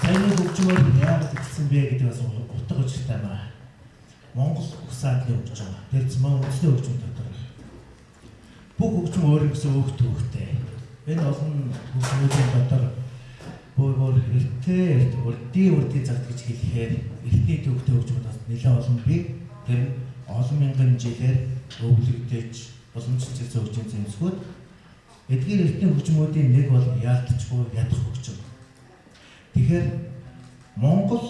Сайн хөгжмөр яаж гэсэн бэ гэдэг бас утга учиртай байна. Монгол угсааны хөгжим байгаа. Тэр зам үндэсний хөгжим дотор бүх хөгжим өөрөөсөө өөх төвхтэй. Энэ олон хөгжмүүдийн дотор бүр урдийн цагт гэж хэлэхээр эртний төвхтэй хөгжмүүд бас нэлээд олон бий. Тэр олон мянган жилээр өвлөгдөж боломжтой хөгжим зэмсгүүд эдгээр эртний хөгжмүүдийн нэг бол яалтчгүй ядах хөгжим. Тэгэхээр Монгол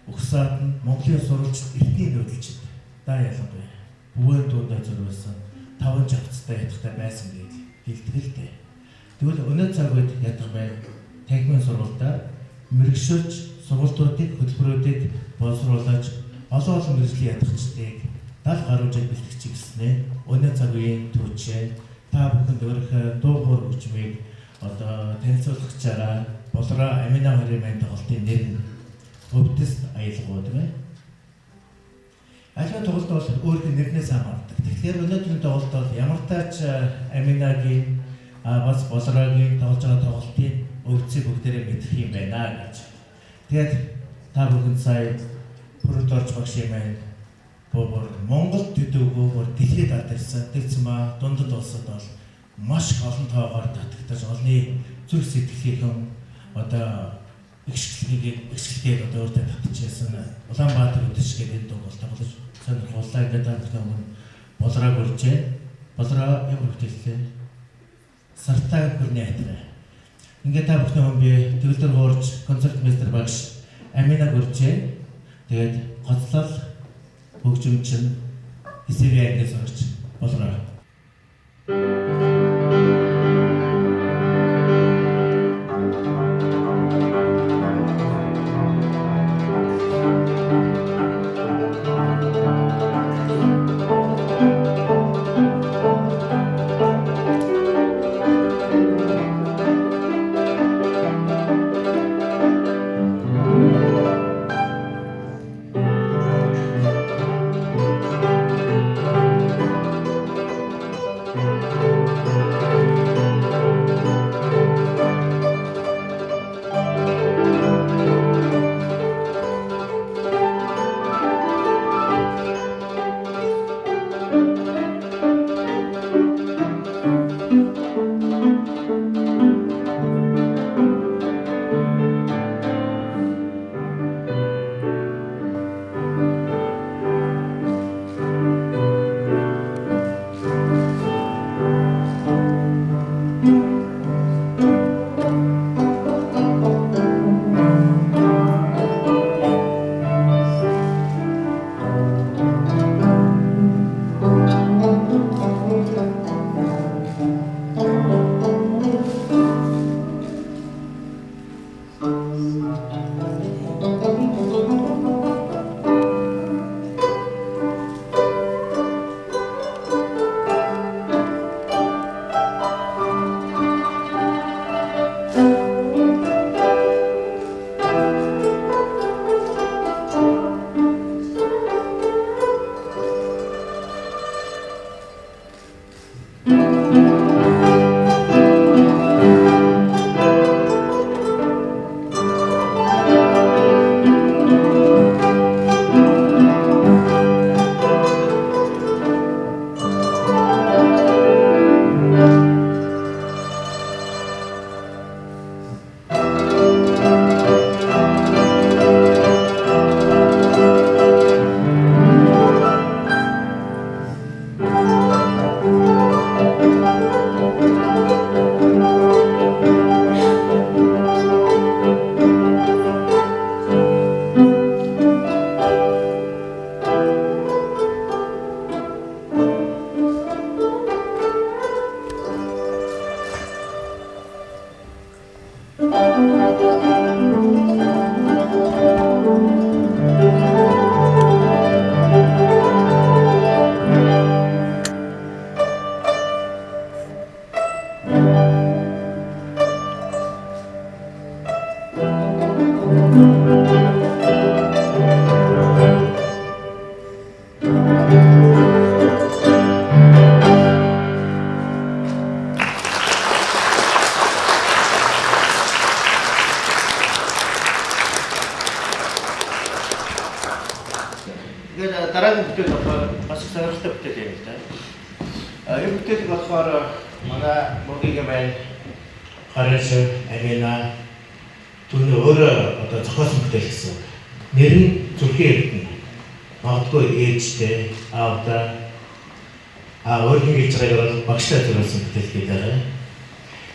угсаад нь Монголын сурвалж эртний нөлөөлчд даа ялангуяа бүвэн дуундаа зориулсан 5 жавцтай ядахтай байсан гэж хэлдэг л дээ. Тэгвэл өнөө цаг үед ядах байна. Танхимын сургуультай мэрэгшүүлж сургуулиудыг хөтөлбөрүүдийг боловсруулж олон мэрэгжлийн ядахчдыг 70 гаруй жил бэлтгэж гиснээ өнөө цаг үеийн түүчээ та бүхэнд өөрийнхөө дуу хоор хөгжмийг одоо танилцуулгачаараа болроо Амина хоёрын маань тоглолтын нэр нь өвдөс аялгууд байна. Аливаа тоглолт бол өөрийн нэрнээс хамаардаг. Тэгэхээр өнөөдрийн тоглолт бол ямар тач Аминагийн бас болроогийн тоглож байгаа тоглолтын өвдсийг бүгдээрээ мэдэх юм байна гэж. Тэгээд та бүхэн сая бүрд орж багш юм байна. Монгол төдөөгүй дэлхийд алдарсан тэр цэма дундад улсад бол маш олон тоогоор татагдаж олны зүрх сэтгэлийнхэн одоо эксчлэгийг одоо өөртөө татчихсан Улаанбаатар өдөш гэдэг дуу бол тоглож сонирхолтой гэдэг нэг болроо бүржээ. Болроо ямар хөтөллөө сартаа хүрнэ хэтэ. Ингээд та бүхэн хүн би төгөлдөр хуурж концертмейстер багш Амина бүржээ. Тэгээд гоцлол хөгжимчин эсвэргээс орж болроо. дараагийн бүтээл болохоор бас сонирхолтой бүтээл юм л да. Энэ бүтээл болохоор манай мөнгөгийн байна. Харин Амина түүний өөрөө одоо зохиосон бүтээл гэсэн. Нэр нь Зүрхийн эрдэнэ. Магадгүй ээжтэй аавда өөрийн хийж байгааг бол багштай зориулсан бүтээл гэдэг.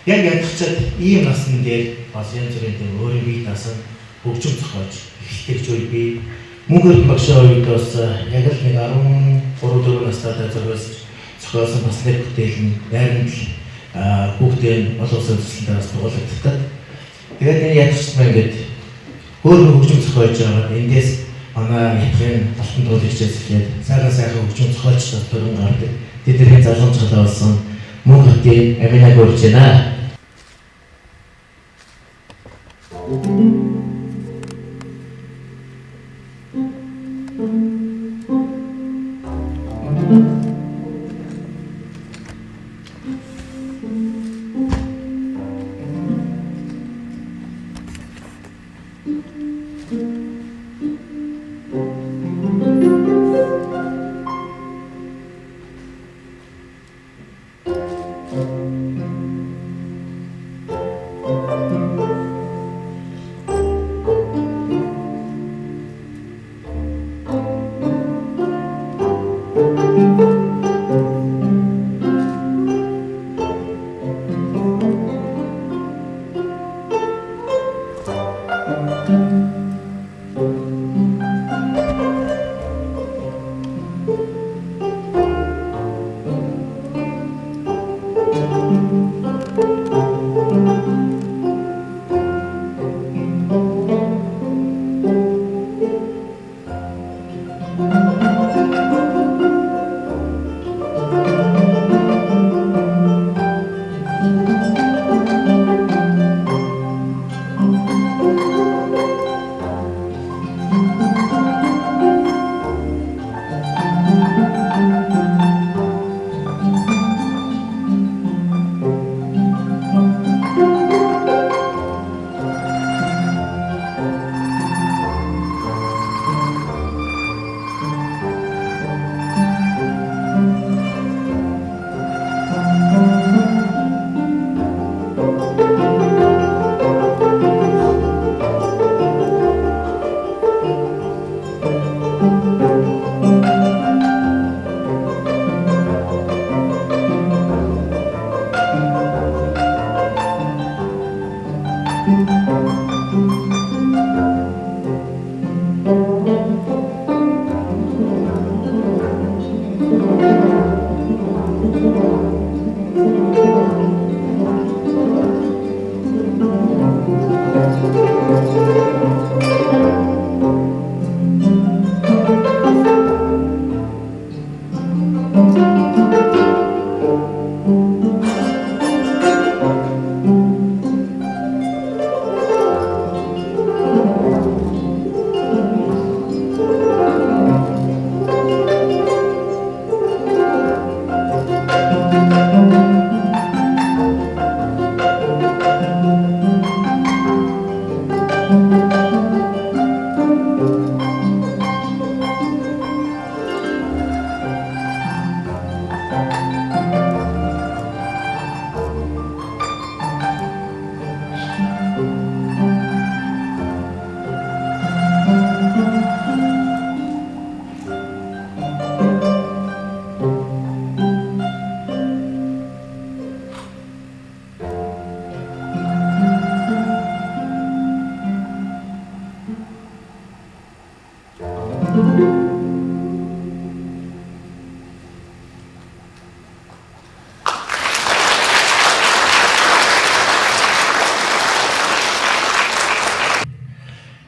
Яг ядчаад ийм насны дээр бас янз бүрийн өөрийн бие даасан хөгжим зохиож эхлэх үе би мөнгөд багшаа үед бас яг л нэг 13-4 настай зориулсан зохиосон бас нэг бүтээл нь найрамд бүгдээ олон улсын төсөлтөөс дугуулагддаг. Тэгээд энэ ядчсан маань ингээд өөрөө хөгжим зохиож байгаа. Эндээс манай ятгын алтан туул хичээс эхлээд сайхан хөгжим зохиолч дотор гардаг. Тэдний залгамжтай болсон мөн хотын Аминаг урьж байна.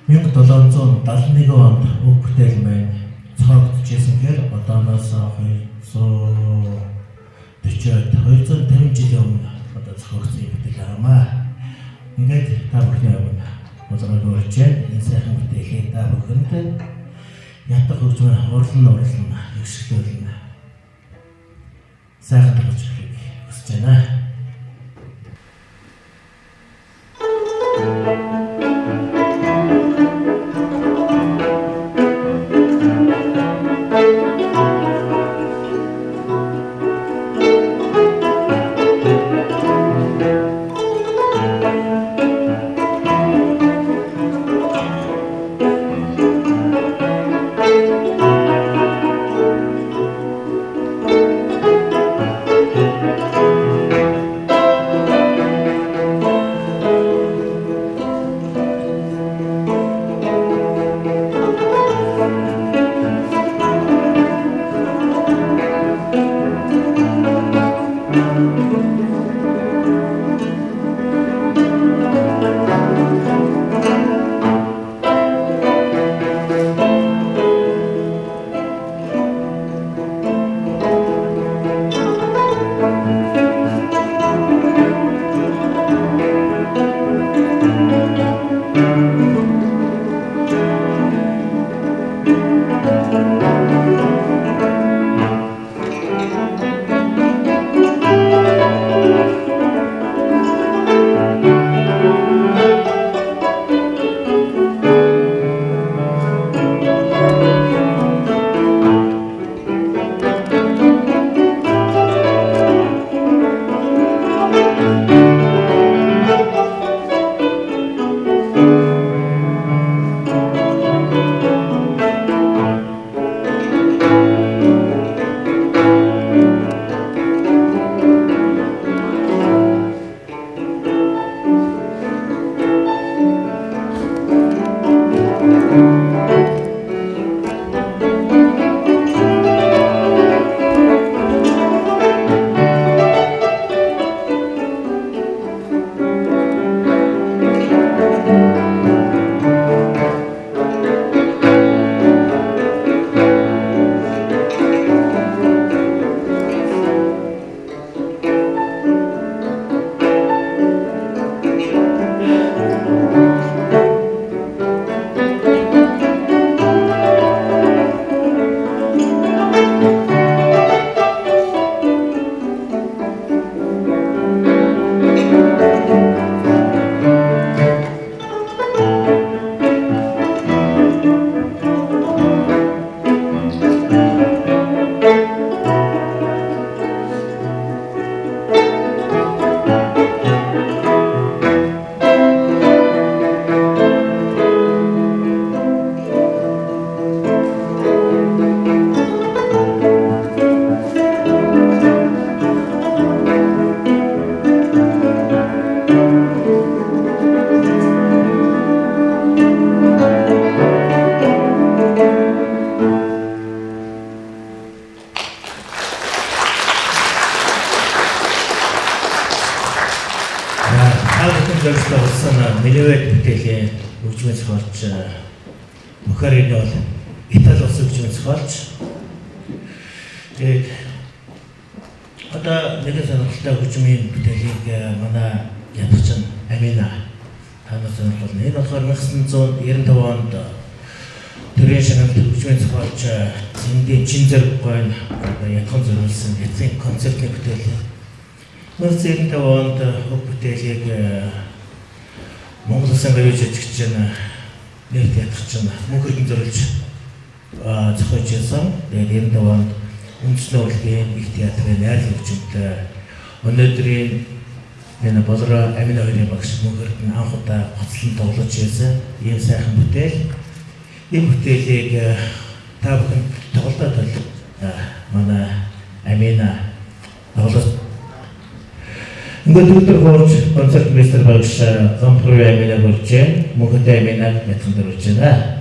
1771 онд уг бүтээл маань цогцолжсэн одооноос 250 жилийн өмнө одоо цогцсон юм бүтээл аамаа. Ингээд та бүхний өмнө болоод урьж энэ сайхан бүтээлээ та бүхэнд ятгах хөгжмөн орлон ихшүүлнэ. Сайхан төгсөж хүсэж байна. Нэлээд бүтээлийн хөгжмийн зохиолч Мухарины бол Итали улсын хөгжмийн зохиолч. Тэгээд одоо нэгэн сонирхолтой хөгжмийн бүтээлийг манай ядагч Амина танаас сонирхолтой. Энэ болохоор 1995 онд төрийн шагналт хөгжмийн зохиолч Зиндийн чин зэрэг гойн ядхан зориулсан эцэг концертын бүтээл. 1995 онд уг бүтээлийг Монгол Улсын гавьяа жижигч нэрт ядагч Мөнхөрдөн зориулж зохиож байсан. Тэгээд 95 онд үндэсний урлагийн их театрын найрлал хөгжимтэй өнөөдрийн энэ болроо Амина хоёрын багш Мөнхөрдөн анх удаа гоцлон тоглож байсан. Ийм сайхан бүтээл. Энэ бүтээлийг та бүхэн тоглолтод манай Амина тоглож ингээд өдөр хоорч концерт мастер багш Зампрой Амина болж Мөнхөрдөн Аминаг ятган дөрвж байна.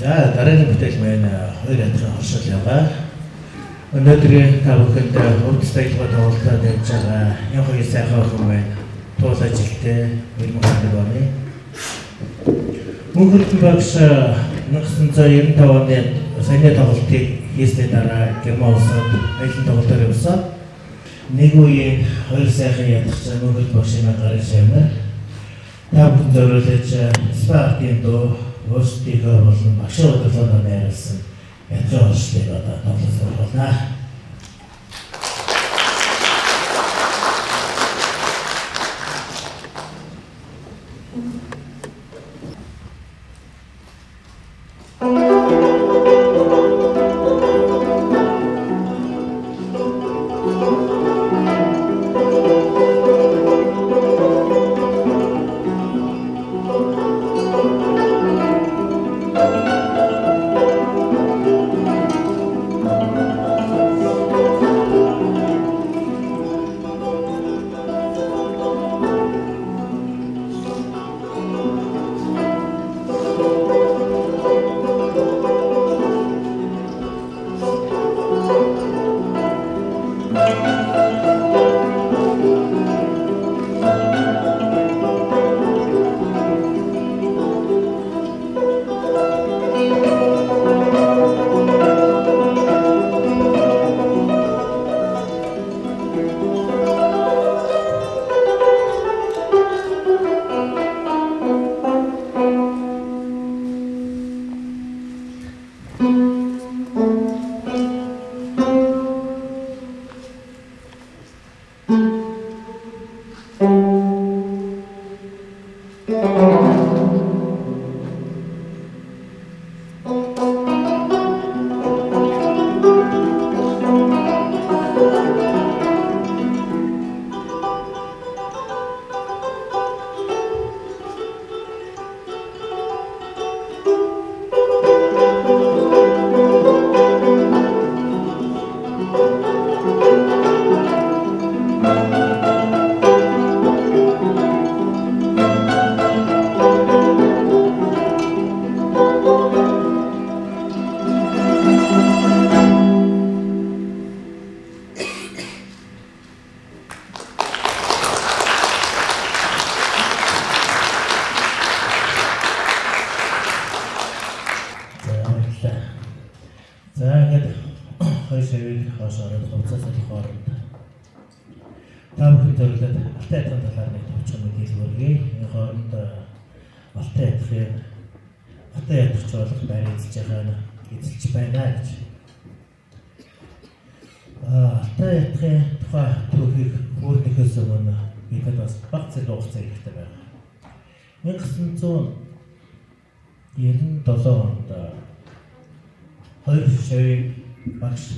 За дараагийн бүтээл маань хоёр адилхан оршил яваа. Өнөөдөр та бүхэнд урд стайлгаа тоглолтод явж байгаа энэ хоёр сайхан охин маань туул ажилтай 2011 оны Мөнхөрдөн багш 1995 оны саяны тоглолтыг хийсний дараа Герман улсад аялын тоглолтоор явсан. Нэг үеийн хоёр сайхан ядагч мөнхөрдөн багшийн гарыг шавна. Та бүхэн зориулж спортын дуу өөрсдийнхөө болон багшийн удирдлагыг найруулсан ядган орчлыг одоо тоглох болно.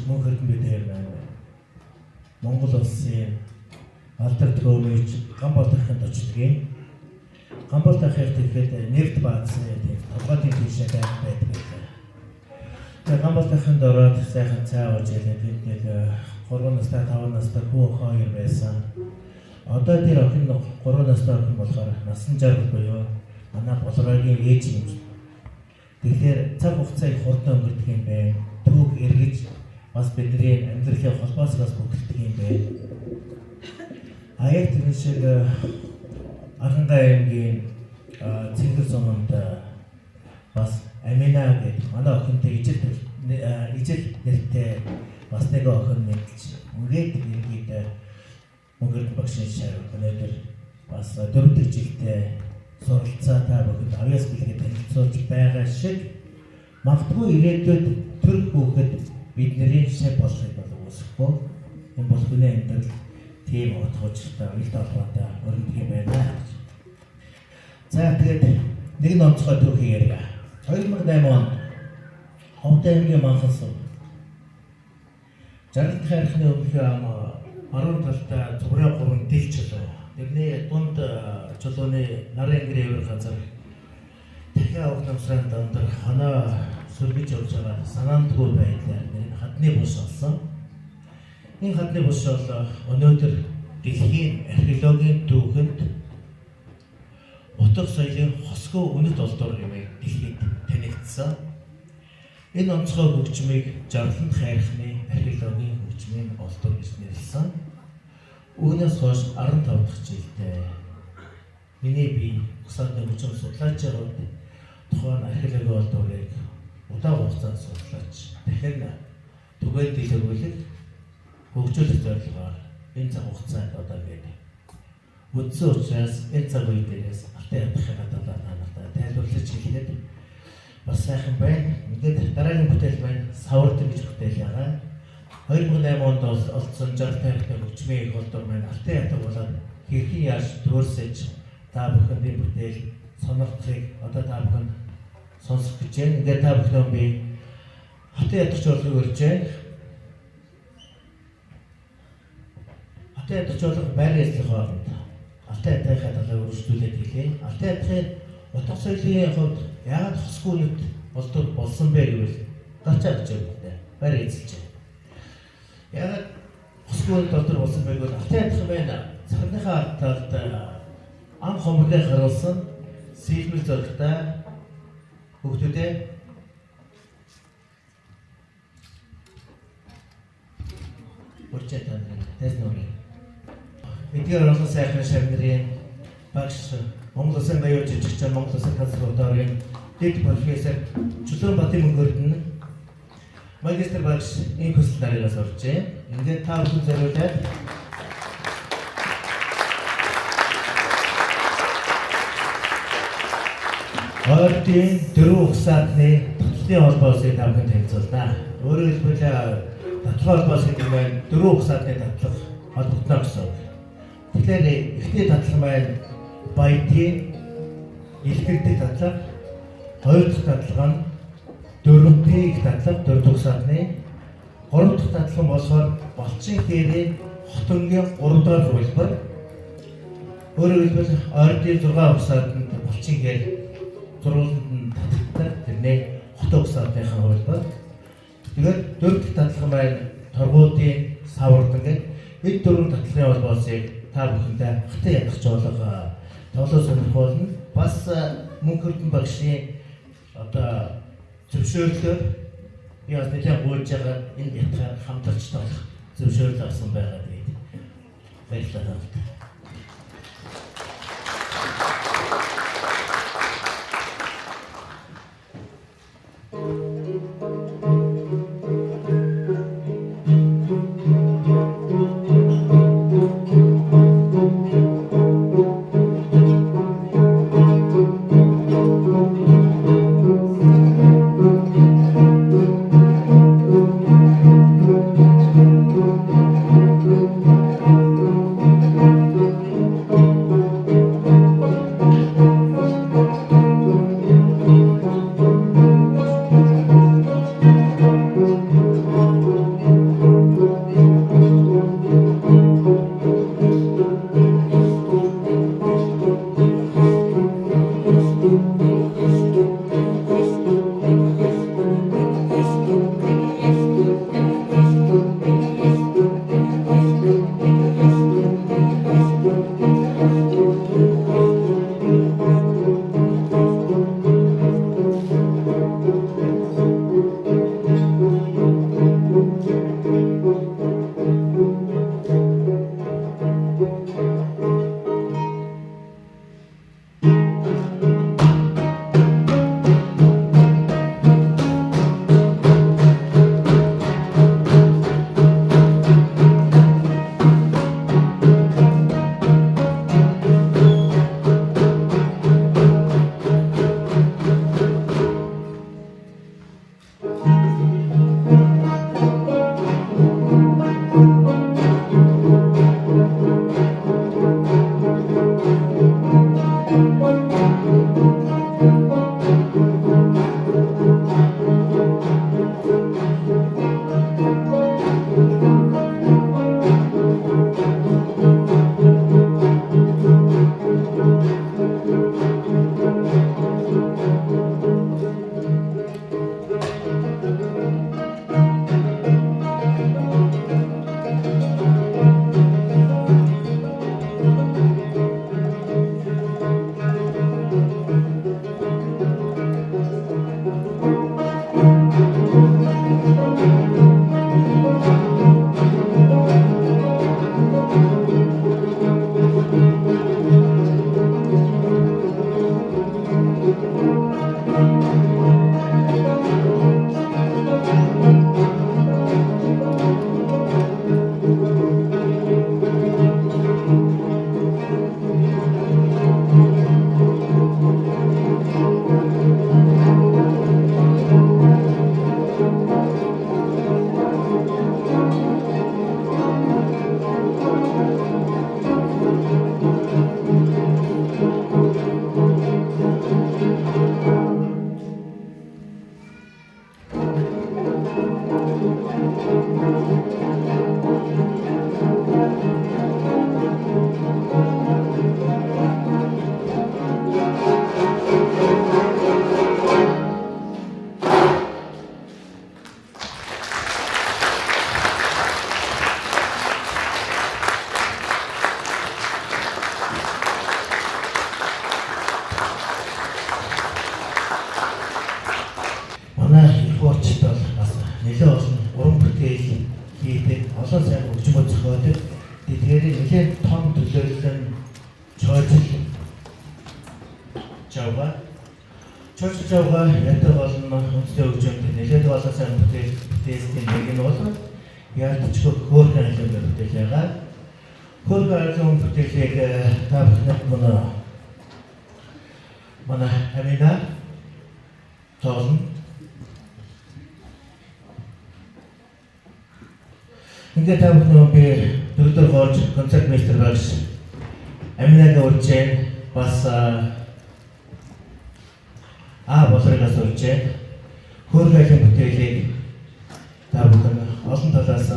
Мөнхөрдөн бидээр Монгол улсын алдар төвөөж Гамболтын очдгийн Гамболтын тэгэхэд нефт баазны толгойн тийшээ байдаг. Тэгээд Гамболтын дороод сайхан цай ууж ялээ тэнд 3 настай 5 настай хүү хоёр байсан. Одоо тэр охин 3 настай охин болохоор насан жаргал буюу манай болроогийн ээж юм. Тэгэхээр цаг хугацаа их хурдан өнгөрдөг юм байна. Түүх эргэж бас бидний амьдралын холбоос бас бүгддэг юм байна. Аяг тэр шиг Аранга аймгийн Цэнгэр суманд бас Амина гэдэг манай охинтой ижил нэртэй бас нэг охин нэгж ингээд иргэд мөнхөрдөн багшийн шар өнөөдөр бас 4 дахь жилдээ суралцаа та бүхэнд авьяас бэлгээд танилцуулж байгаа шиг магадгүй ирээдүйд төр бүхэд бидний шав болохыг бол үсэхгүй. Энэ бол хүний амьдрал тийм утгаартай уялд холбоотой өрнөдөг юм байна. За тэгээд нэг нь онцгой түүхийг ярья. 2008 онд Ховд аймгийн Манхан сум Жаргалт хайрхны өмнөх ам 10 талтай зүгрээ 3 дэх чулуу. Тэрний дунд чулууны нарын гэрээр газар дахиад угнамсрын дондор хоноо сүргэж явж байгаа санаандгүй байдлаар хадны бус олсон. Энэ хадны бус бол өнөөдөр дэлхийн археологийн түүхэнд утга соёлын хосгүй үнэт олдор юмыг дэлхийд танигдсан. Энэ онцгой хөгжмийг Жаргалт хайрхны археологийн хөгжмийн олдор гэж нэрлсэн. Үүнээс хойш 15 дахь жилдээ миний бие угсааны хөгжим судлаачид болдурыг удаан хугацаанд судлаач дахин түгээл дэлгэрүүлэх хөгжүүлэх зорилгоор энэ цаг хугацаанд одоо ингээд үдсэн учраас энэ цаг үе дээрээс алтай ядахын гадаалаар намайг тайлбарлаж хэлээд бас сайхан байна. Ингээд дараагийн бүтээл байна. Савардан гэж бүтээл ягаа. 2008 онд олдсон 60 тайртай хөгжмийн их болдор маань алтай ятаг болоод хэрхэн яаж төөрсөж та бүхэнд энэ бүтээл сонирхохыг одоо та бүхэнд сонсох гэж байна. Ингээд та бүхэн би алтай ятагч болгыг урьж байна. Алтай ятагч болго байр эзлэх хооронд алтай ятагийнхаа талаар үргэлжлүүлээд хэлье. Алтай ятагын утга соёлын хувьд яагаад хосгүй нүд болдор болсон бэ гэвэл гачаа гэж байна. Байр эзэлж байна. Яагаад хосгүй нүд болдор болсон бэ гэвэл алтай ятаг байна. Царныхаа талд ан хомрыг харуулсан сэлмэл зоригтой хүүхдүүдээ урьдчилан тэснүүрээ эдгээр олон сайхан шавнырын багш Монгол Улсын баяр жижигч Монгол Улсын консерваторийн дэд профессор Чулуунбатын мөнгөрдөн магистр багш энэ хүсэл наригаас оржээ. Ингээд та бүхэн зориулаад Ордын дөрөв ухсаатны татлын холбоос та бүхэн танилцуулнаа. Өөрөөр хэлбэл татлын холбоос гэдэг нь дөрөв ухсаатны татлах холбогдно гэсэн. Тэгэхээр эхний татлах маань баятын илтгэдэг татлах, хоёр дахь татлах нь дөрөвдүгээр татлах, дөрөв ухсаатны, гурав дахь татлах нь болохоор Балчин хээрийн хотонгийн 3 дахь хувилбар. Өөрөөр хэлбэл ордын 6 ухсаатанд Балчин хээр зургууланд нь татдаг тэрний хотоо ухсаатынхаа хувилбар. Тэгээд дөрөв дахь татлах маань торгуудын савардан гэдэг энэ дөрвөн татлахын холбоосыг та бүхэндээ хатан ядах жоолго тоглоо сонирхуулна. Бас мөнхөрдөн багшийн одоо зөвшөөрлөөр би бас нэлээд гуйж байгаа энэ ятгаар хамтарч тоглох зөвшөөрөл авсан байгаа гэдэг баярлалаа. байгаа ятаг болон үндэсний хөгжимд нэлээд олон сайн бүтээлчдийн нэг нь бол яалтчгүй хөөрхөн хэлээр бүтээл байгаа. Хөөрхөн бүтээлийг та бүхэнд манай Амина тоолно. Ингээд та бүхэн би дөрөвдөр гоож концерт мастер багш Аминаг урьжээ бас болрогоос урьжээ хөөрхөн бүтээлийг та бүхэн олон талаас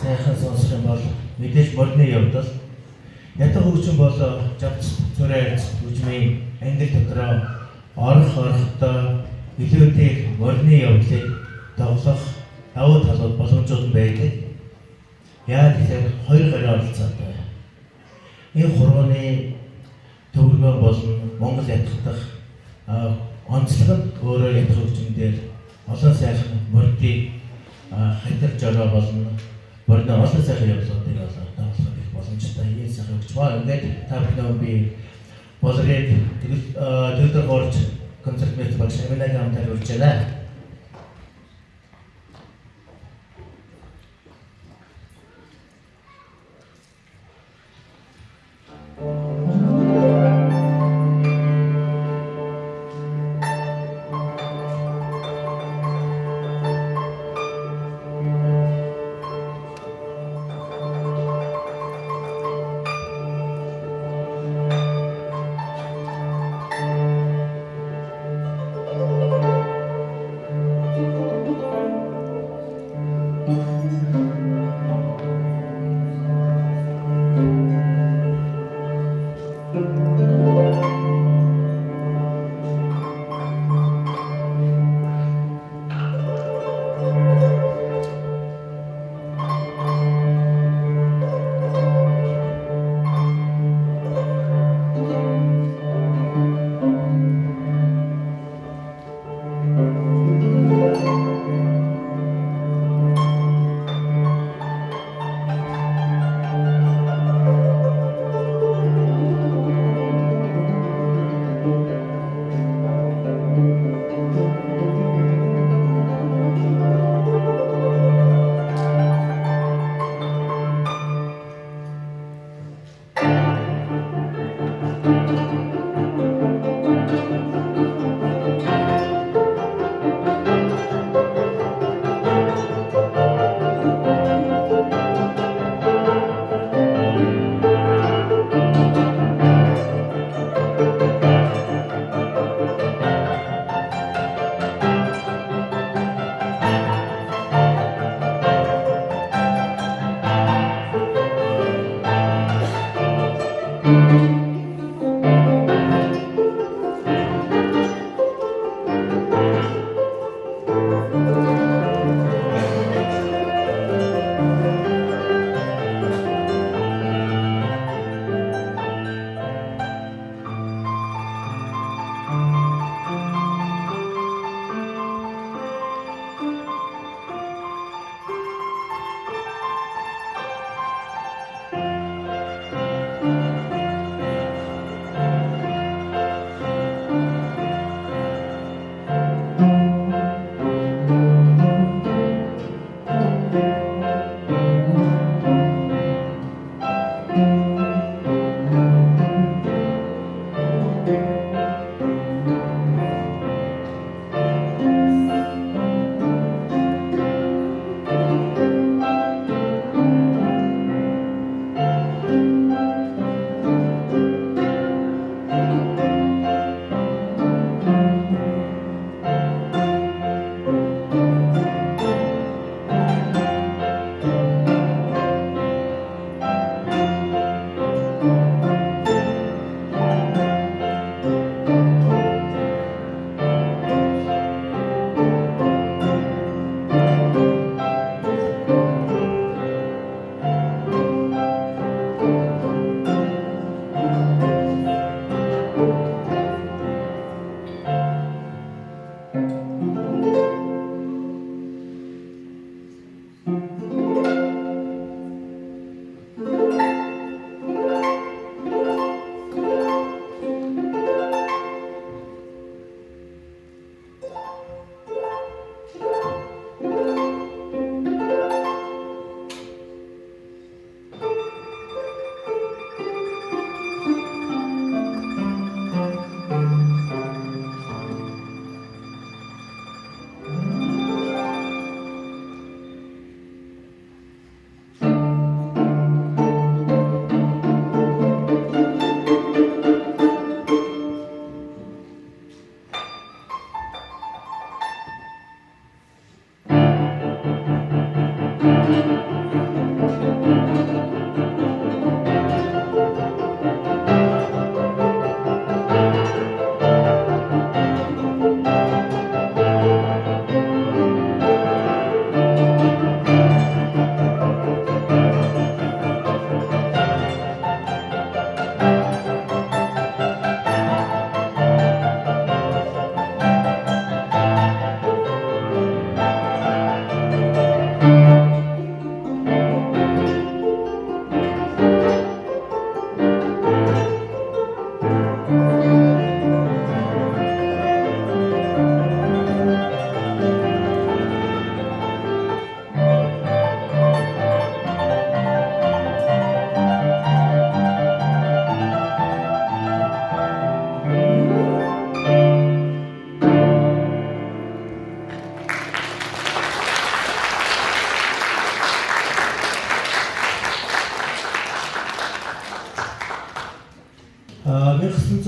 сайхан сонсох юм бол мэдээж морины явдал ятаг хөгжим бол жавц зүрээс хөгжмийн англи дотроо орохдоо илүүтэй морины явдлыг тоглох давуу талууд боломжууд байдаг. Яа тэгэхээр хоёр гараа оролцоотой. Энэ хурууны төвлөрөө болон Монгол ятгах онцлог нь өөрөө ятгах хөгжмөөр олон сайхан мордыг хатарж байгаа болно. Морины олон сайхан явдлуудыг тоглох их боломжтой. Энэ сайхан хөгжим ба ингээд та бүхэн би болрээд дөрөвдөр гоорч концерт мастер багш Аминаг хамтаар урьж байна.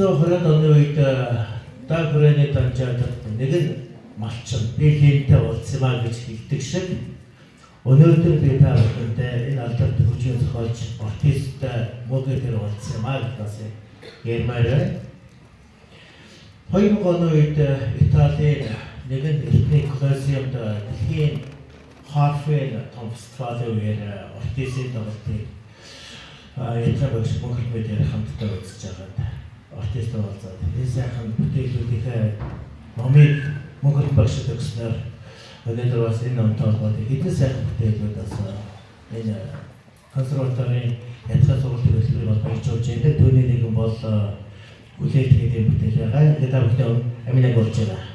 1920 оны үед даг хүрээний данжаад нэг нь малчин би хинтээ уулзмаа гэж хэлдэг шиг өнөөдөр би та бүхэндээ энэ алдарт хөгжим зохиолч артисттай мөгөөр уулзмаа гэж ярмаар байна. 2000 оны үед Италийн нэгэн этник коллизиумд дэлхийн Харфен том фестивалийн үеэр артистийн тоглолтыг ятгабагш мөнхөд хамтдаа үзэж байгаа артист уулзаад энэ сайхан бүтээлүүдийнхээ номыг мөнхөд багш төгснөр өнөөдөр бас энэ номтой холбоотой хэдэн сайхан бүтээлүүд бас энэ консерваторийн ятгах сургуулийн хөтөлбөрийг бол баяжуулж байгаа. Түүний нэгэн бол үлээлтийн бүтээл байгаа. Тэгээд та бүхэн аминаг болж байгаа.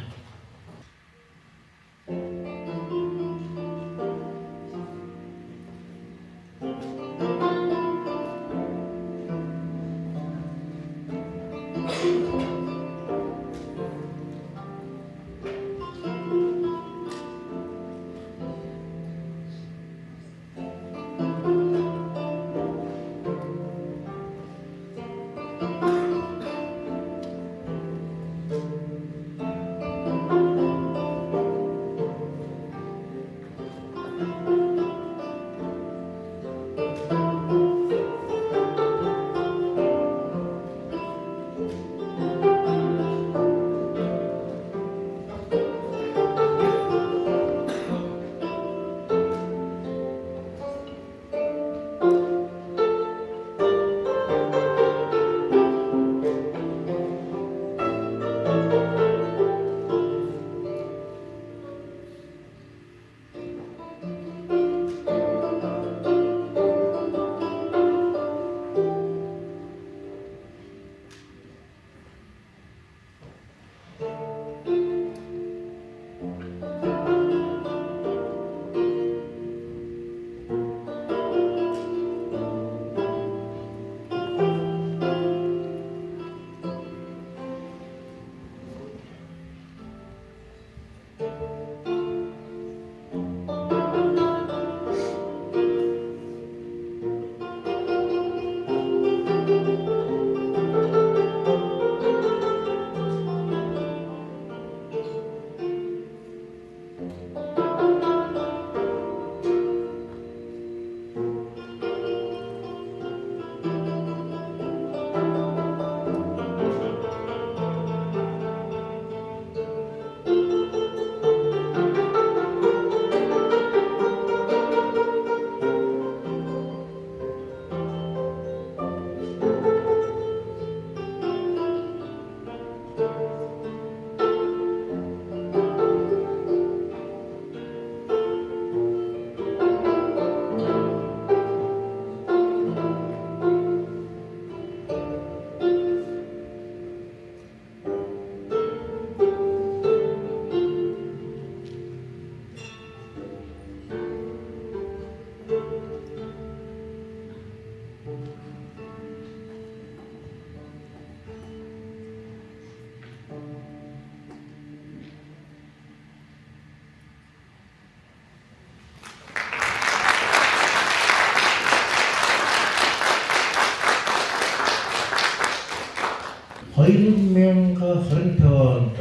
онд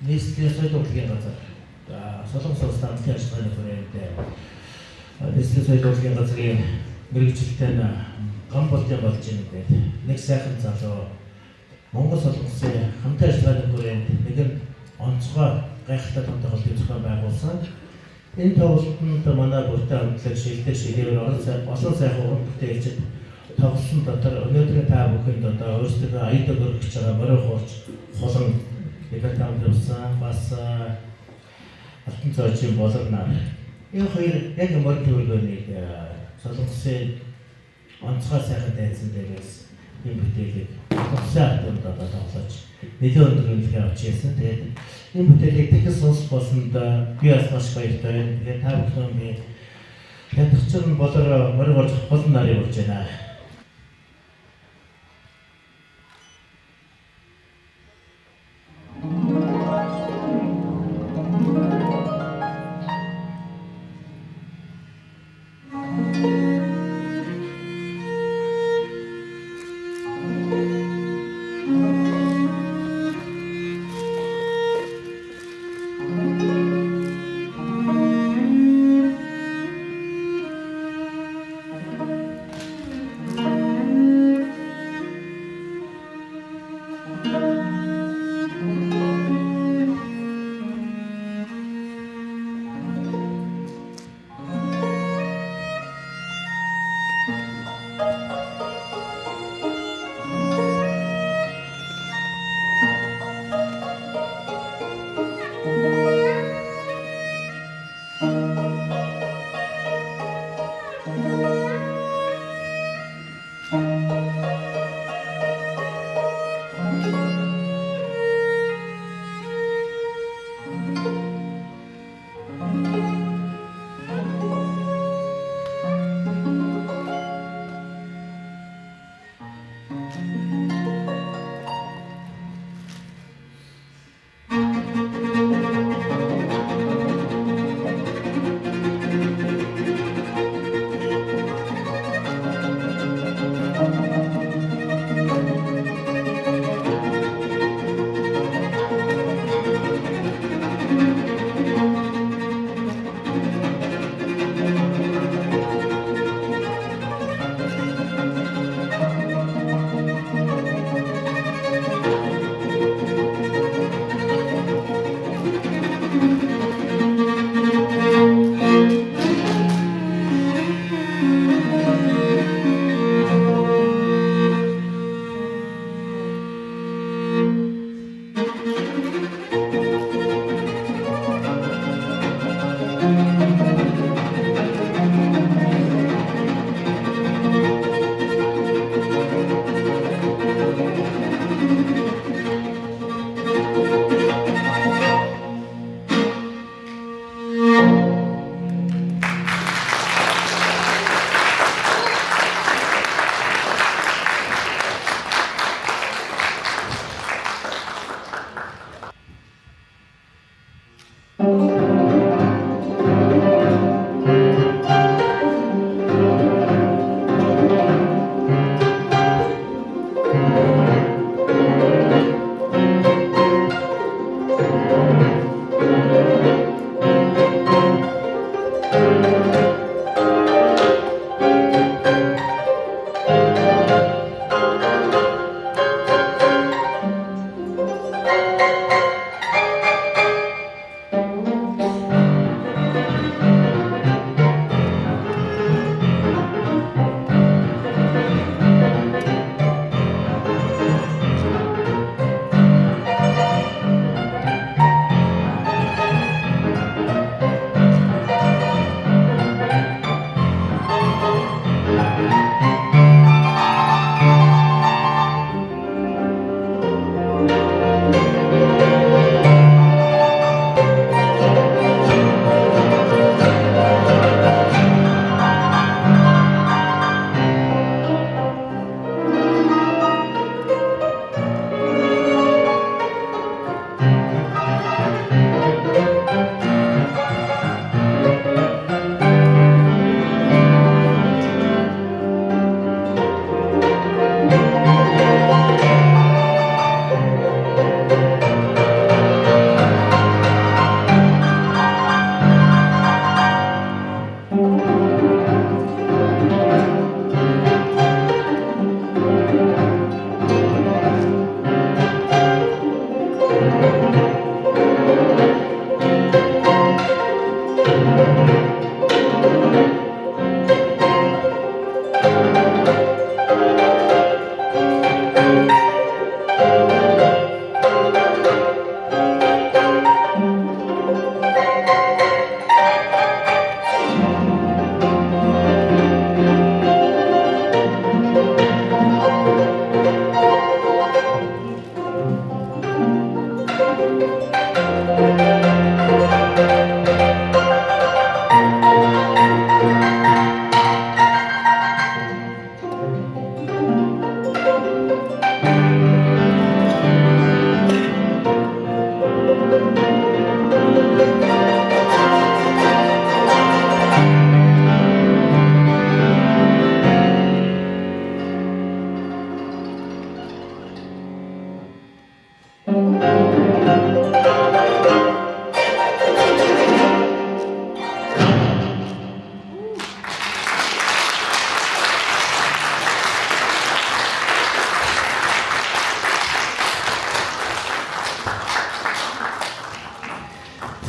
нийслэлийн соёл урлагийн газар Солонгос улс хамтын ажиллагааны хүрээнд нийслэлийн соёл урлагийн газрын мэргэжилтэй гам болтын болж байгаа гэдэг нэг сайхан залуу Монгол Солонгосын хамтын ажиллагааны хүрээнд нэгэн онцгой гайхалтай том тоглолтын зохион байгуулсан. Энэ тоглолтод манай бүртээ хамтлаг шилдэг шилээр олон сайхан уран бүтээлчид тоглосон дотор өнөөдрийн та бүхэнд одоо өөрсдөө аядаг өргөж байгаа морин хуурч хулан эпатам тавьсан бас алтан цоочийн боловнаар энэ хоёр яг морин төргөөнийг Солонгосын онцгой сайхан дайсан дээрээс энэ бүтээлийг угсаад одоо тоглож нэлээд өндөр үнэлгээ авч ирсэн. Тэгээд энэ бүтээлийг дахин сонсох болсонд би бас маш баяртай байна. Тэгээд та бүхэн ядагчин болор морин хуурч хулан нарыг урьж байна.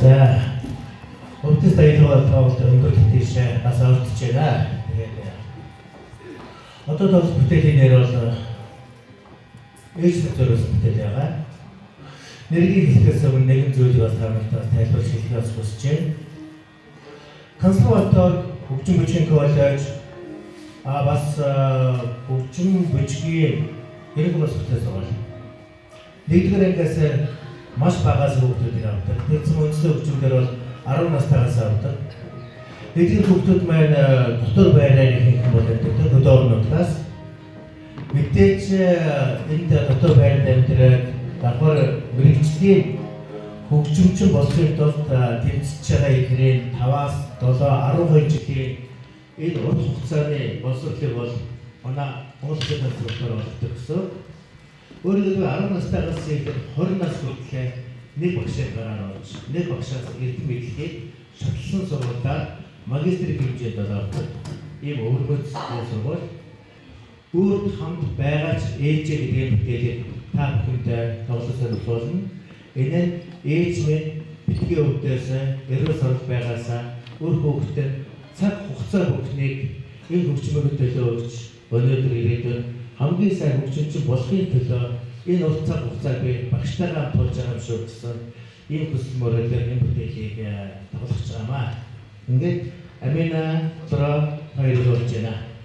За, өвдөс даялгавар тоолт өнгөрөх тийш бас ордож байна. Тэгээд одоо тоглох бүтээлийн нэр бол ээж зөвөрөөс бүтээл байгаа. Нэрийг хэлэхээс өмнө нэгэн зүйлийг бас таамаглаж тайлбарлаж хэлхээс хүсэж байна. Консерватор хөгжим бичгийн коллеж бас хөгжим бичгийн эрх боловсролтой сургууль. Нэгдүгээр ангиас маш багаас хүүхдүүдийг авдаг. Тэгсэн үндэслэл хөгжмөндөр бол 10 настайгаас авдаг. Эдгээр хүүхдүүд маань дотор байраар их бол өдөр өдөөрнөөс мэдээж энд дотор байранд амьдраад давхар мэрэгчлийн хөгжимчин болохын тулд тэмцэж байгаа ихрийн 5-аас 7-12 жилийн энэ урт хугацааны боловсролыг бол манай Монгол Улсын консерватори олгодог гэсэн. Өөрөөр хэлбэл 10 настайгаас ихэл 20 нас хүртэл нэг багшаа гараар орж, нэг багшаас эрдэм мэдлэгийг шатлсан сургуулиудаар магистрийн хэмжээнд олгодог. Ийм өвөрмөц сургууль. Өөрт хамт байгаач ээлжээ гэдэг бүтээлийг та бүхэндээ тоглож сонирхолно. Энэ нь ээж минь битгий өвдөөс эргэл сурж байгаасаа өөр хүүхдэд цаг хугацаа бүхнийг энэ хөгжмөөр төлөө өгч өнөөдөр ирээдүйн хамгийн сайн хөгжимчин болохын төлөө энэ урт цаг хугацааг би багштайгаа тулж байгаа юм шүү гэсэн ийм хүсэл мөрөөлөөр энэ бүтээлийг тоглож байгаамаа. Ингээд Амина Тра хоёрыг болж байна.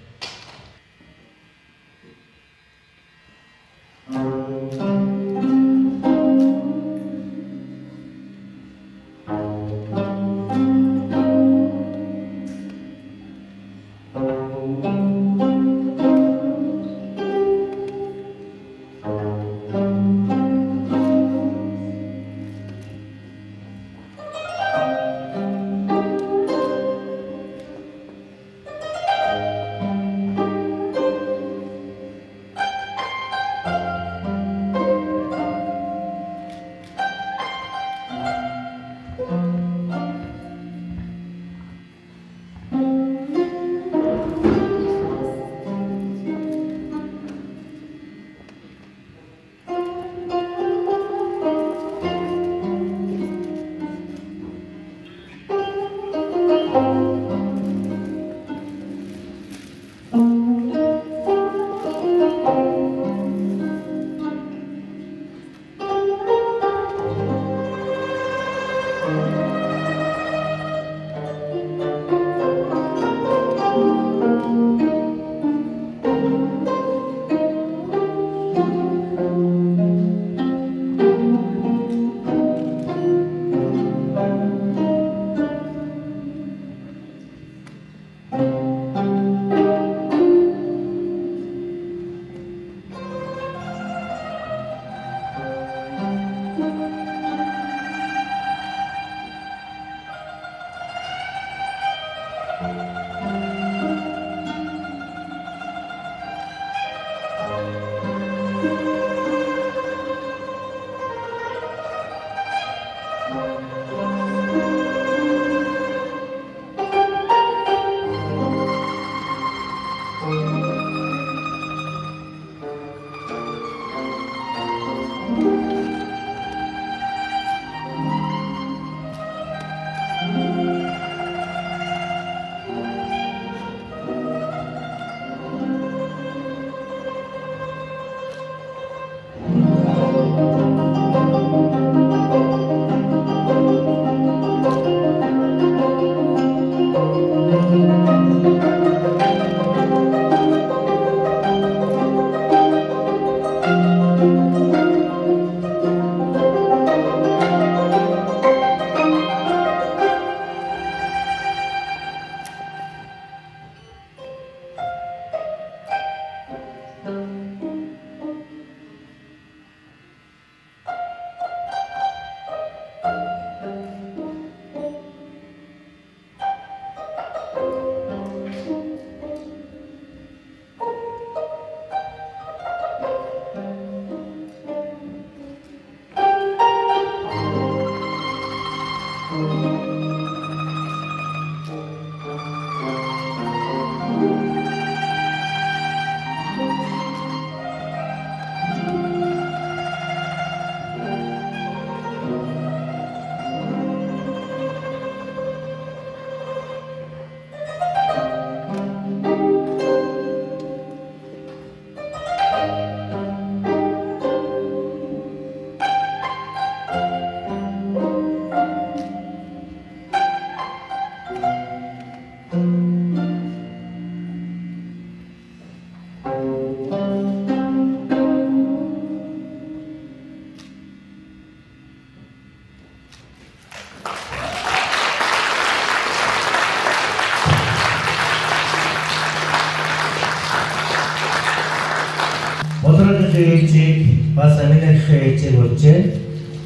бас аминахын ээжийг урьж байна.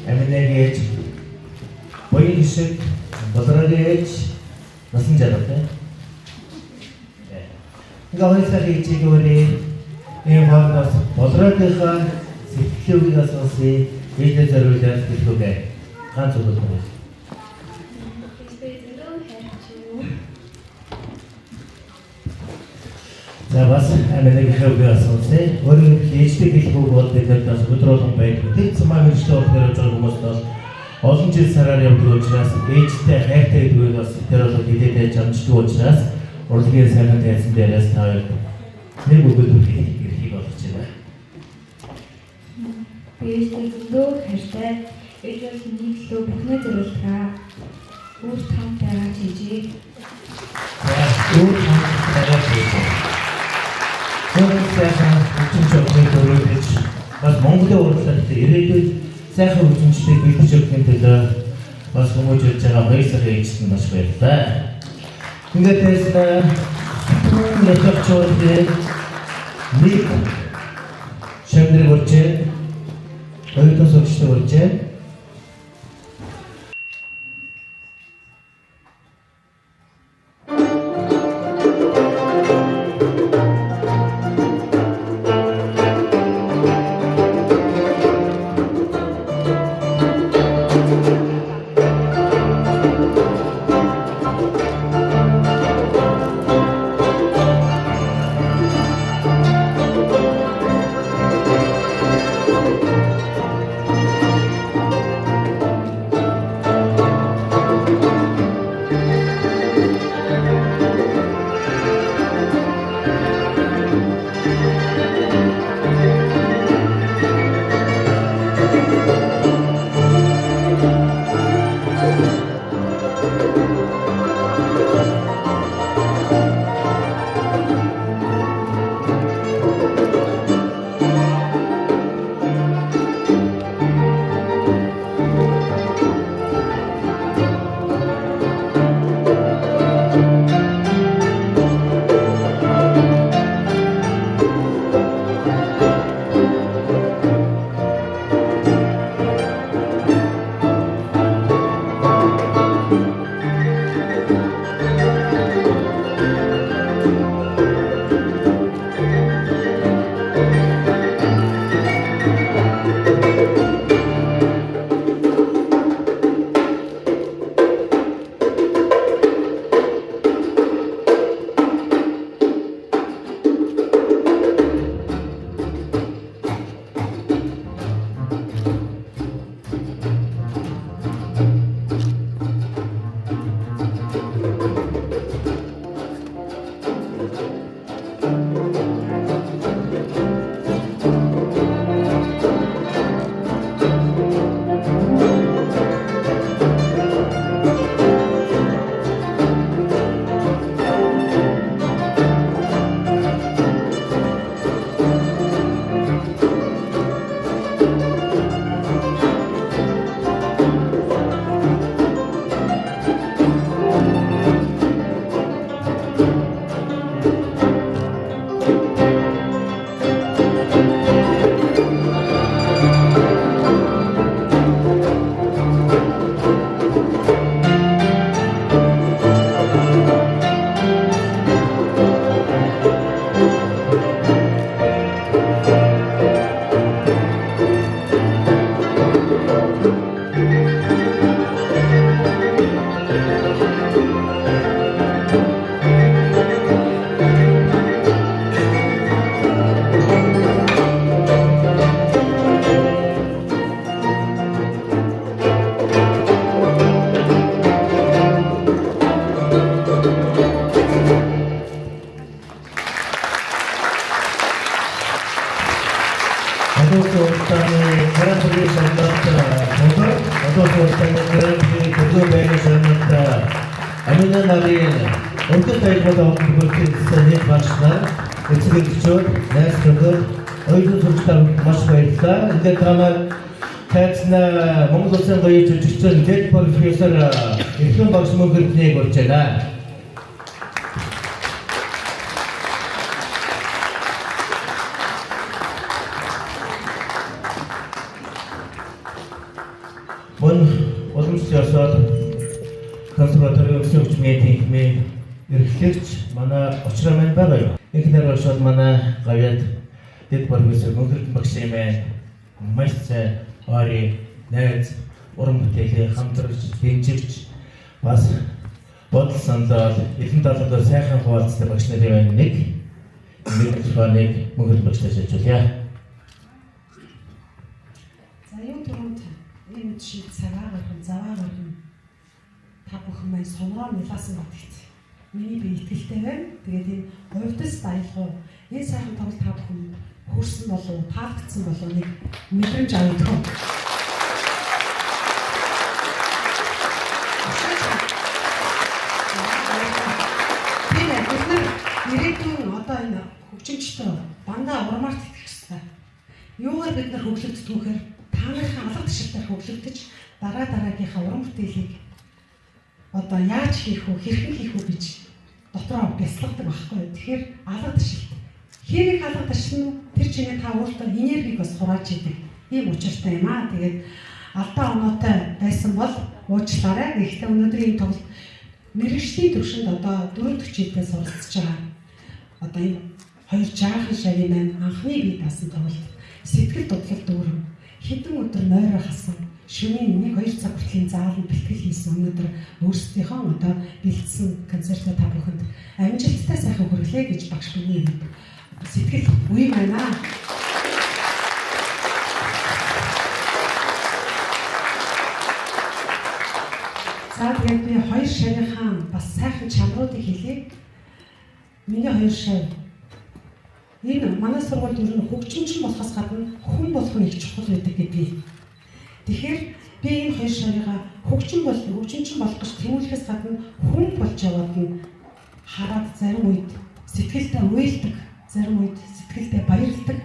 Аминагийн ээж боён шиг болрагийн ээж насан жаргатай. Ингээ хоёулаа ээжийг өөрийн энэ хоорондоос болрагийнхаа сэтгэлийг асуусан ээжээ зориулаад хэлбэгээ ганц өгөх юм. За бас аминагийн хэлбэгээ асуусан. Өөрийн ээжтэй хэлбэг бол биднээс бас өдрөөлөн байдаг. Тэр цамаа мэрэгчлээ болохоор явж байгаа хүмүүс бол олон жил сараар явдаг учраас ээжтэй хайртай гэдгийг бас тэр бол хилээд амждаг учраас урлагийн сайхан тайсан дээрээс та хоёр нэг өгөөд ирхийг болгож байна. Ээжтэй зөндөө хайртай. Ээжээс нэг лөө бүхнээ зориултаа. Өөр таамтайгаа чижээ. Өөр таамтайгаа чижээ. Өөрөөр сайхан хүчтэй төрөлж бас Монголын урлагт ирээдүйд сайхан хүчтэй бэлдэж өгөх төлөө бас хүмүүжүүлж байгаа хоёр сарын ээжт нь маш баярлалаа. Ингээд тэсна нэтэвчүүд нэг шамдрыг урьжээ. Өөртөө согчтой урьжээ. Амина нарийн өндөр тайлбараа өгсөн нэг багшнаар эцэгчүүд найс нөхөр оюутан сургалтад маш баярлалаа. Ингээд танаар тайцна Монгол Улсын гоё жүжигчин дэд профессор Эрхэн багш мөнхөртнийг урьж байна. консерваторийн өсвөр хөгжмийн техникийн эрхлэгч манай очроо маань байгаа юу. Эхнэр бол манай гавьяд дэд профессор Мөнхөрдөн багш юм байна. Маш сайн ойрын найз уран бүтээлийн хамтрагч, дэмжигч бас бодол санал элен талаар сайхан хуваалцдаг багш нарын байна. Нэг микрофоныг Мөнхөрдөн багштай шилжүүлье. За юу түрүүнд энэ шиг цагаа гарган заваа гарган та бүхэн маань сонроо нэлаасан гэдэгт миний би итгэлтэй байна. Тэгээд энэ хувьдас баялгуу энэ сайхан тоглолт та бүхэн хүрсэн болов таалагдсан болов нэг мэдрэмж авъя. Ирээдүйн одоо энэ хөгжимчтэй дандаа урмаарт итгэх хэрэгтэй. Юугаар бид нар хөгжигдөх вэхээр та нарын алга тушаалтай хөгжигдэж дараагийнхаа уран бүтээлийг одоо яаж хийх вэ, хэрхэн хийх вэ гэж дотроо бясалгадаг байхгүй. Тэгэхээр алга тушаалт. Хэрэг алга тушаал нь тэр чиний та өөртөө энергийг бас хурааж идэг. Ийм учиртай юм аа. Тэгээд алдаа оноотой байсан бол уучлаарай. Гэхдээ өнөөдрийн тоглолт мэрэгчлийн төвшөнд одоо 40 жилдээ суралцж байгаа. Одоо энэ хоёр жаахан шавийн маань анхны бие даасан тоглолт сэтгэл дудлал дүүрэн хэдэн өдөр нойроо хасан шөнийн 1-2 цаг хүртлийн зааланд бэлтгэл хийсэн өнөөдөр өөрсдийнхөө одоо бэлдсэн концертаа та бүхэнд амжилттай сайхан хүргэлээ гэж багш миний сэтгэл үе байна. За тэгээд би хоёр шавийнхаа бас сайхан чанаруудыг хэлье. Миний хоёр шав энэ манай сургуульд ер нь хөгжимчин болохоос гадна хүн болох нь их чухал байдаг гэдгийг. Тэгэхээр би энэ хоёр шавыгаа хөгжимчин болох гэж тэмүүлэхээс гадна хүн болж яваад нь хараад зарим үед сэтгэлдээ уйлдаг, зарим үед сэтгэлдээ баярлдаг,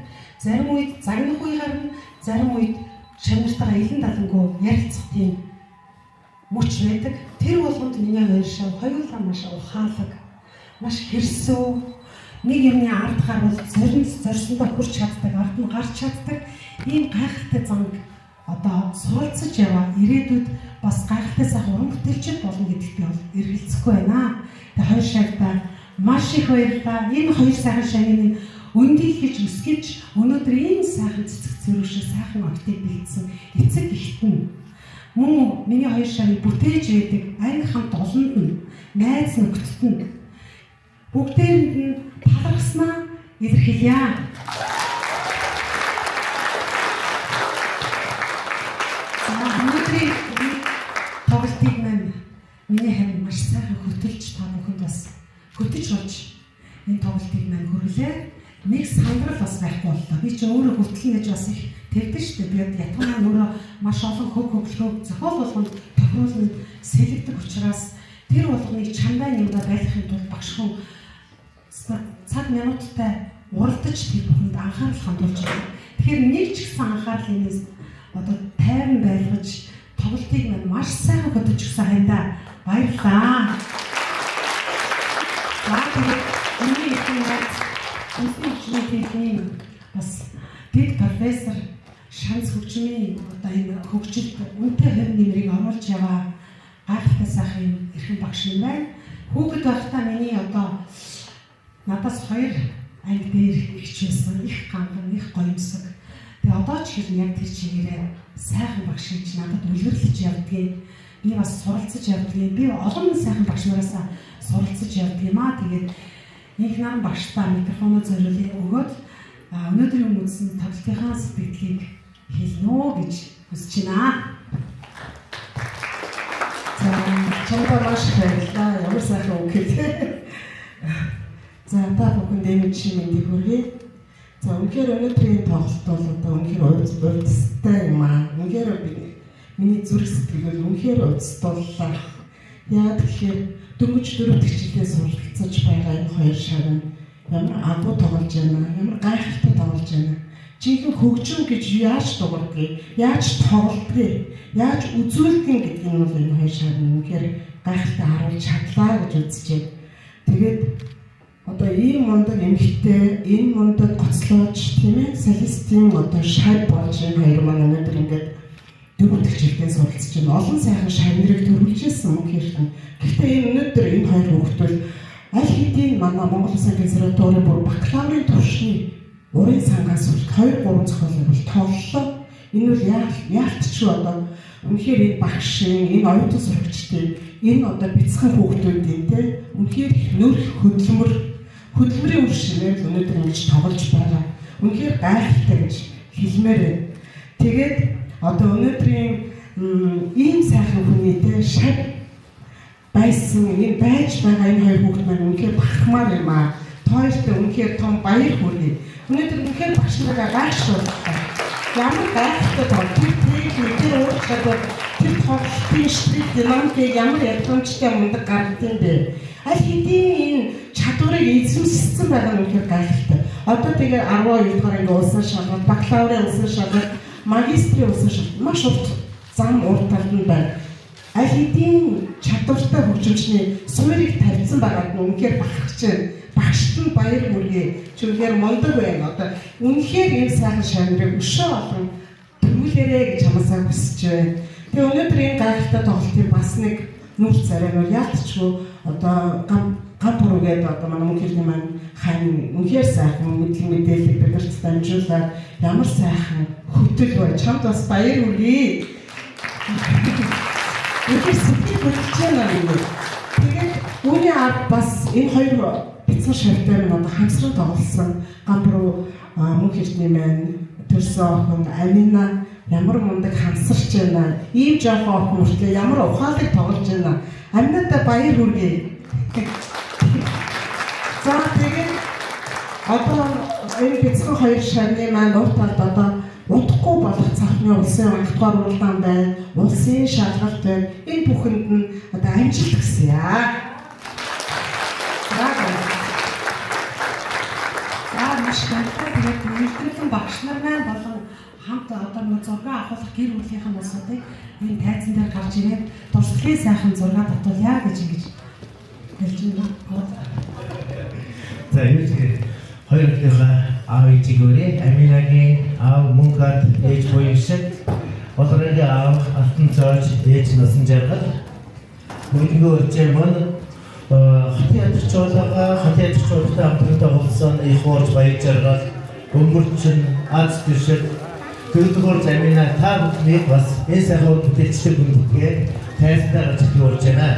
зарим үед загнах үе гарна, зарим үед шавнартайгаа илэн далангуу ярилцах тийм мөч байдаг. Тэр болгонд миний хоёр шав хоёулаа маш ухаалаг, маш хэрсүү, нэг юмны ард гарвал зорьсондоо хүрч чаддаг, ард нь гарч чаддаг ийм гайхалтай занг одоо суралцж яваа ирээдүйд бас гайхалтай сайхан уран бүтээлч болно гэдэгт би бол эргэлзэхгүй байна. Тэгээ хоёр шавьдаа маш их баярлалаа. Энэ хоёр сайхан шавьны өндөлгөж өсгөж өнөөдөр ийм сайхан цэцэг цэрүүшээ сайхан актив бэлдсэн эцэг ихтэн мөн миний хоёр шавыг бүтээж байдаг анги хамт олонд нь найз нөхдөд нь бүгдээрэнд нь талархснаа илэрхийлье. За өнөөдрийн тоглолтыг маань миний харин маш сайхан хөтөлж та бүхэнд бас хөтөж болж энэ тоглолтыг маань хүргэлээ. Нэг сандрал бас байхгүй боллоо. Би ч өөрөө хөтлөн гэж бас их тэгдэж штэ. Би ятган өөрөө маш олон хөглөө зохиол болгонд тохируулна сэлэгдэг учраас тэр болгоныг чандаа юмдаа байлгахын тулд багш хүн цаг минуттай уралдаж тэр бүхэнд анхаарал хандуулж байгаа. Тэгэхээр нэг ч гэсэн анхаарлын одоо тайван байлгаж тоглолтыг маань маш сайхан хөтөж өгсөн хайндаа баярлалаа. За тэгээд миний хөгжмийн бас дэд профессор шанс хөгжмийн одоо энэ хөгжилд үнэтэй хорин нэмрийг оруулж яваа гайхалтай сайхан эрхэм багш юм байна. Хүүхэд байхдаа миний одоо надаас 2 анги дээр хичээсэн их ганхан их гоёмсог. Тэгээ одоо ч хэрэг яг тэр чигээрээ сайхан багш гэж надад үлгэрлэж явдгийг би бас суралцж явдгийг би олон сайхан багш нараасаа суралцж явдаг юм аа. Тэгээд нэг нам багштаа микрофоноо зориулъя өгөөд өнөөдрийн үндсэн тоглолтынхаа сэтгэлийг хэлнэ гэж хүсэж байна. За чамд маш баярлалаа. Ямар сайхан үг хэлээ. За та бүхэнд энэ мэндийг хүргэе. За үнэхээр өнөөдрийн тоглолт бол одоо үнэхээр урьдчилантай юм аа. Үнэхээр миний зүрх сэтгэл үнэхээр урьдчиллаа. Яа тэгэхээр дөнгөж 4 дэх жилдээ суралцж байгаа энэ хоёр шав нь ямар агуу тоглож байна, ямар гайхалтай тоглож байна. Жинхэнэ хөгжим гэж яаж дуурдгийг, яаж тоглодгийг, яаж үзүүлдэг гэдгийг нь бол энэ хоёр шав нь үнэхээр гайхалтай харуулж чадлаа гэж үзчихээ. Тэгээд одоо ийм мундаг эмэгтэй, энэ мундаг гоцлооч тийм ээ солистийн одоо шав болж энэ хоёр маань өнөөдөр ингээд 4 дахь жилдээ суралцж байна. Олон сайхан шавнырыг төрүүлжсэн мөн хэрхэн. Гэхдээ өнөөдөр энэ хоёр хүүхдүүд аль хэдийн манай Монгол Улсын консерваторийн бүр бакалаврын түвшний урын сангаас 2-3 зохиолыг бол тоглолоо. Энэ бол яалтчгүй одоо үнэхээр энэ багшийн, энэ оюутан сурагчдын, энэ одоо бяцхан хүүхдүүдийн те үнэхээр нөр хөдөлмөрийн үр шимээр өнөөдөр ингэж тоглож байгаа. Үнэхээр гайхалтай гэж хэлмээр байна. Тэгээд одоо өнөөдрийн ийм сайхан хүний те шав байсан энэ байж байгаа энэ хоёр хүүхд маань үнэхээр бахархмаар юм аа. Тойлтой үнэхээр том баяр хүргэе. Өнөөдөр үнэхээр багш нараа гайхшруулсан. Ямар гайхалтай бол тэр уурчаад тэр тоглолтын штрих динамикийг ямар ядамжтай мундаг гаргадсан бэ? Аль хэдийн энэ чадварыг эзэмшсэн байгаа нь үнэхээр гайхалтай. Одоо тэгээ 12 дугаар ингээ улсын шалгалт, бакалаврын улсын шалгалт, магистрийн улсын шалгалт маш урт зам урт талд нь байна. Аль хэдийн чадвартай хөгжимчний суурийг тавьсан байгаад нь үнэхээр бахархаж байна. Багшд нь баяр хүргэе. Чүгээр мундаг байна. Одоо үнэхээр ийм сайхан шавнырыг өшөө олон төрүүлээрэ гэж хамаасаа хүсэж байна. Тэгээ өнөөдөр энэ гайхалтай тоглолтын бас нэг нүр царай нь яалтчгүй одоо гамбургээд одоо манай мөнхөрний маань хань үнэхээр сайхан мэдээлэл бидэрт дамжуулаад ямар сайхан хөтөл бай чамд бас баяр хүргэе. Үнэхээр сэтгэл хөдлөж байна юм. Тэгээд үүний ард бас энэ хоёр бяцхан шавтай нь одоо хамсран тоглосон гамбуруу мөнхөрний маань төрсөн охин Амина ямар мундаг хамсарч байна. Ийм жоохон охин мөртлөө ямар ухаалаг тоглож байна. Аминадаа баяр хүргэе. За тэгээд одоо энэ бяцхан хоёр шавны маань урт талд одоо удахгүй болох цаахны улсын 2 дугаар уралдаан байна. Улсын шалгалт байна. Энэ бүхэнд нь одоо амжилт хүсье. Маш баярлалаа. Тэгээд нэгдсэн багш нар маань болон хамт одоо нэг зураг авахлах гэр бүлийнх нь улсуудыг энэ тайзан дээр гарч ирээд дурсгалын сайхан зураг татуулъя гэж ингэж хэлж байна. За юу гэхээр хоёр өдрийнхөө аав ээжигээрээ Аминагийн аав мөнгөд ээж буюу шиг Олонгийн аав алтан цоож ээж насан жаргал мөнгөө өчээр мөн хотын ажилчдаа хамтдаа болсон их хуурж баяр жаргал өнгөрчин аз гүшиг дөрөвдүгээр Амина та бүхнийг бас энэ сайхан бүтээлчтэй бүндгээ тайлбар гаргаж өгч байна.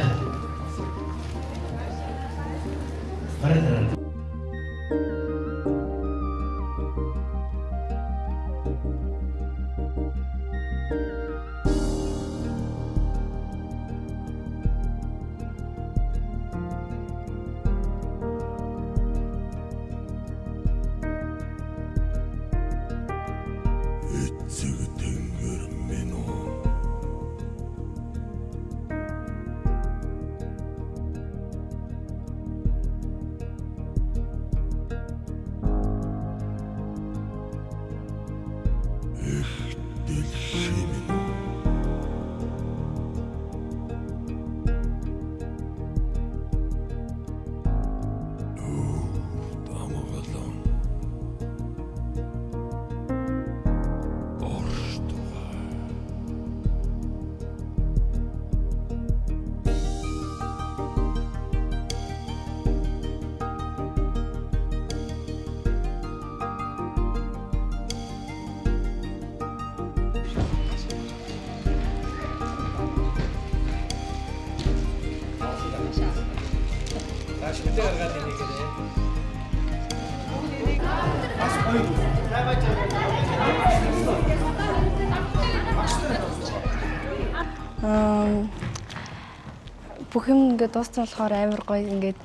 Бүх юм ингээд дууссан болохоор амар гоё ингээд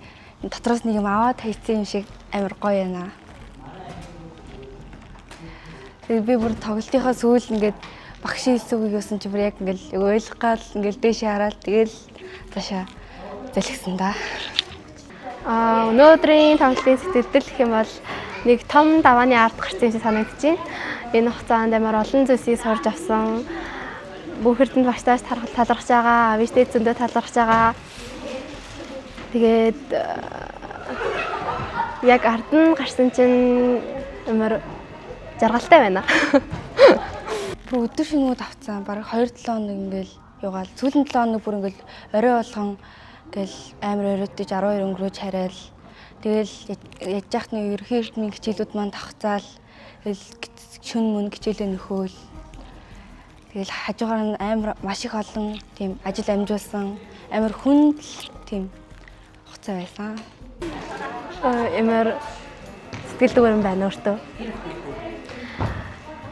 дотроос нэг юм аваад хайцсан юм шиг амар гоё байна. Тэгээд би бүр тоглолтынхаа сүүл ингээд багшийн хэлсэн үгийг өсөн чи бүр яг ингээд ойлгохгаал ингээд дээшээ хараад тэгэл цаашаа залгсан да. Өнөөдрийн тоглолтын сэтгэлдэл гэх юм бол нэг том давааны ард гарсан юм шиг санагдаж байна. Энэ хугацаанд амар олон зүйлсийг сурж авсан. Бүх эрдэнэт багштаас талархаж байгаа, авижтэй зөндөө талархаж байгаа. Тэгээд яг ард нь гарсан чинь амар жаргалтай байна. Бүр өдөр шөнөгүй давцсан. Бараг 2-7 хоног ингээл явгаал. Сүүлийн 7 хоног бүр ингээл орой болгон ингээл амар оройтож 12 өнгөрөөж хараал. Тэгэл яж яхад нэг ерөнхий эрдмийн хичээлүүд маань давхцаал. Тэгэл шөнө мөн хичээлээ нөхөөл. Тэгэл хажуугаар нь амар маш их олон тийм ажил амжуулсан. Амар хүнд тийм хугацаа байсан. Ямар сэтгэл дүүрэн байна өөртөө.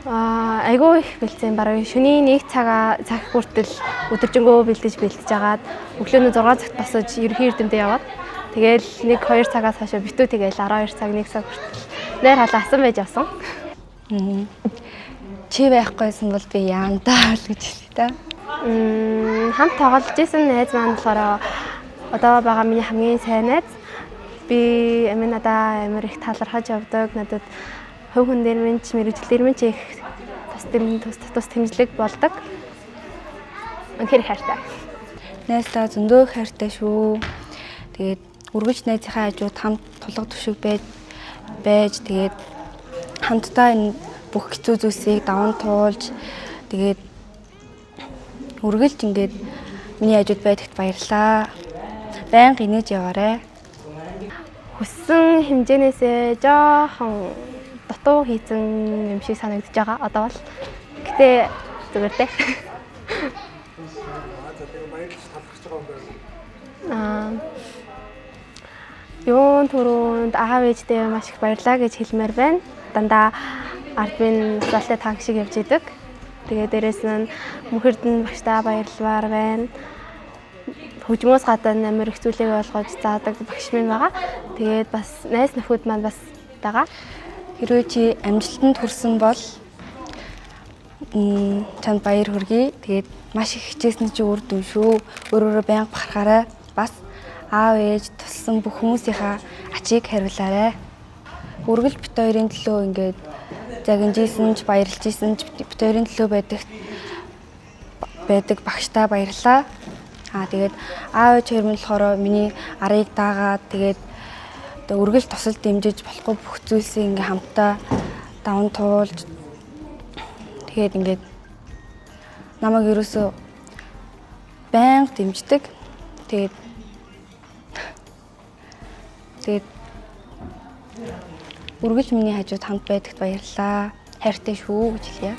Айгүй их бэлдсэн бараг шөнийн 1 цаг хүртэл өдөржингөө бэлдэж агаад өглөөний 6 цагт босож ерөнхий эрдэмтэд яваад тэгэл 1-2 цагаас хойш битүү тэгэл 12 цаг 1 цаг хүртэл нэр халаасан байж авсан. Чи байхгүйсэн бол би яамдаа л гэж хэлээ та. Хамт тоглож исэн найз маань болохоор одоо байгаа миний хамгийн сайн найз. Би надаа амар их талархаж явдаг. Надад хувь хүн дээр минь мэрэгчлэр минь их тус тэмцлэг болдог. Үнэхээр хайртай. Найзлаа зөндөө хайртай шүү. Тэгээд үргэлж найзынхаа хажууд хамт тулга төвшөг байж тэгээд хамтдаа энэ бүх хэцүү зүйлсийг даван туулж тэгээд үргэлж ингээд миний хажууд байдагт баярлалаа. Байнга инээж яваарэ. Хүссэн хэмжээнээсээ жоохон дутуу хийсэн юм шиг санагдаж байгаа одоо бол. Гэтэ зүгээр дээ. Юун түрүүнд аав ээжтэй маш их баярлаа гэж хэлмээр байна. Дандаа ард минь залтай танк шиг явж идэг. Тэгээ дээрэс нь мөнхөрдөн багштаа баярлалаар байна. Хөгжмөөс гадна амар их зүйлийг ойлгож заадаг багш минь байгаа. Тэгээд бас найз нөхөд маань бас байгаа. Хэрвээ чи амжилтанд хүрсэн бол чанд баяр хүргэе. Тэгээд маш их хичээсэн чи үр дүн шүү. Өөрөөрөө байнга бахархаарай. Бас аав ээж туссан бүх хүмүүсийнхаа ачийг хариулаарай. Үргэлж бит хоёрын төлөө ингээд загинжсэн ч баярлж исэн ч бит хоёрын төлөө байдаг багштаа баярлаа. Тэгээд аав ээж хоёр минь болохоор миний арыг даагаад тэгээд үргэлж тусал дэмжиж болохгүй бүх зүйлсийг ингээм хамтдаа даван туулж тэгээд ингээд намайг ерөөсөө байнга дэмждэг. Тэгээд үргэлж миний хажууд хамт байдагт баярлалаа. Хайртай шүү гэж хэлье.